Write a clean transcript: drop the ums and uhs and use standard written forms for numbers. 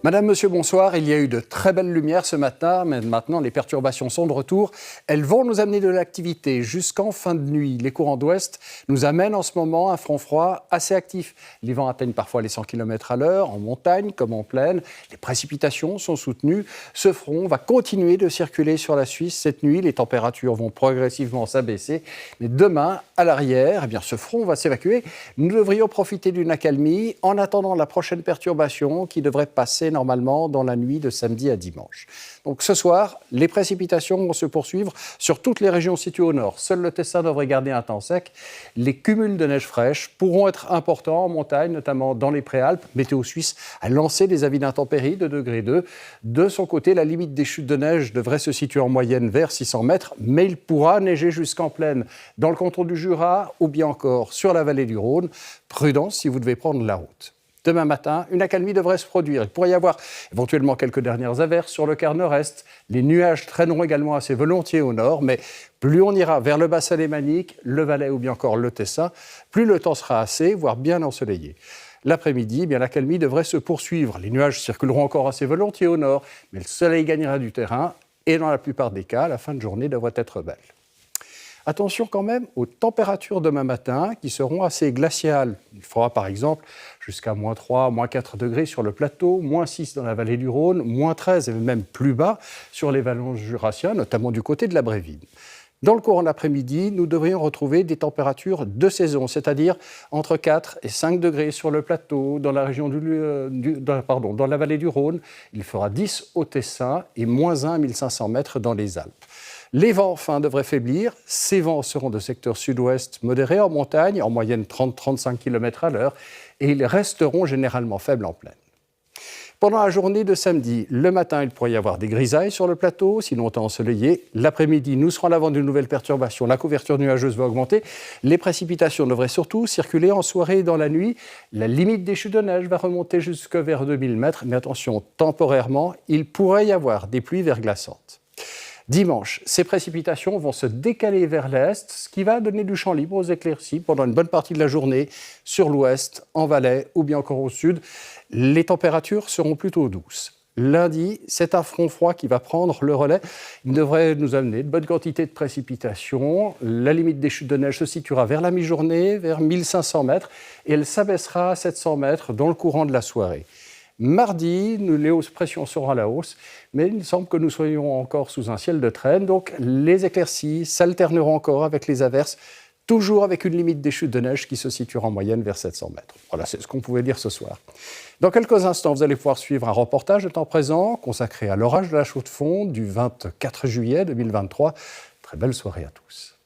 Madame, Monsieur, bonsoir. Il y a eu de très belles lumières ce matin, mais maintenant les perturbations sont de retour. Elles vont nous amener de l'activité jusqu'en fin de nuit. Les courants d'ouest nous amènent en ce moment un front froid assez actif. Les vents atteignent parfois les 100 km/h, en montagne comme en plaine. Les précipitations sont soutenues. Ce front va continuer de circuler sur la Suisse cette nuit. Les températures vont progressivement s'abaisser. Mais demain, à l'arrière, ce front va s'évacuer. Nous devrions profiter d'une accalmie en attendant la prochaine perturbation qui devrait passer normalement dans la nuit de samedi à dimanche. Donc ce soir, les précipitations vont se poursuivre sur toutes les régions situées au nord. Seul le Tessin devrait garder un temps sec. Les cumuls de neige fraîche pourront être importants en montagne, notamment dans les Préalpes. Météo Suisse a lancé des avis d'intempéries de degré 2. De son côté, la limite des chutes de neige devrait se situer en moyenne vers 600 mètres, mais il pourra neiger jusqu'en plaine dans le canton du Jura ou bien encore sur la vallée du Rhône. Prudence si vous devez prendre la route. Demain matin, une accalmie devrait se produire. Il pourrait y avoir éventuellement quelques dernières averses sur le quart nord-est. Les nuages traîneront également assez volontiers au nord, mais plus on ira vers le bassin alémanique, le Valais ou bien encore le Tessin, plus le temps sera assez, voire bien ensoleillé. L'après-midi, l'accalmie devrait se poursuivre. Les nuages circuleront encore assez volontiers au nord, mais le soleil gagnera du terrain et dans la plupart des cas, la fin de journée devrait être belle. Attention quand même aux températures demain matin qui seront assez glaciales. Il fera par exemple jusqu'à -3, -4 degrés sur le plateau, -6 dans la vallée du Rhône, -13 et même plus bas sur les vallons jurassiens, notamment du côté de la Bréville. Dans le courant de l'après-midi, nous devrions retrouver des températures de saison, c'est-à-dire entre 4 et 5 degrés sur le plateau, dans la région dans la vallée du Rhône. Il fera 10 au Tessin et -1 à 1500 mètres dans les Alpes. Les vents, enfin, devraient faiblir. Ces vents seront de secteur sud-ouest modéré en montagne, en moyenne 30-35 km/h, et ils resteront généralement faibles en plaine. Pendant la journée de samedi, le matin, il pourrait y avoir des grisailles sur le plateau, sinon temps ensoleillé. L'après-midi, nous serons à l'avant d'une nouvelle perturbation. La couverture nuageuse va augmenter. Les précipitations devraient surtout circuler en soirée et dans la nuit. La limite des chutes de neige va remonter jusque vers 2000 mètres. Mais attention, temporairement, il pourrait y avoir des pluies verglaçantes. Dimanche, ces précipitations vont se décaler vers l'est, ce qui va donner du champ libre aux éclaircies pendant une bonne partie de la journée sur l'ouest, en Valais ou bien encore au sud. Les températures seront plutôt douces. Lundi, c'est un front froid qui va prendre le relais. Il devrait nous amener de bonnes quantités de précipitations. La limite des chutes de neige se situera vers la mi-journée, vers 1500 mètres, et elle s'abaissera à 700 mètres dans le courant de la soirée. Mardi, les hausses pressions seront à la hausse, mais il semble que nous soyons encore sous un ciel de traîne. Donc les éclaircies s'alterneront encore avec les averses, toujours avec une limite des chutes de neige qui se situera en moyenne vers 700 mètres. Voilà, c'est ce qu'on pouvait dire ce soir. Dans quelques instants, vous allez pouvoir suivre un reportage de temps présent consacré à l'orage de la Chaux-de-Fonds du 24 juillet 2023. Très belle soirée à tous.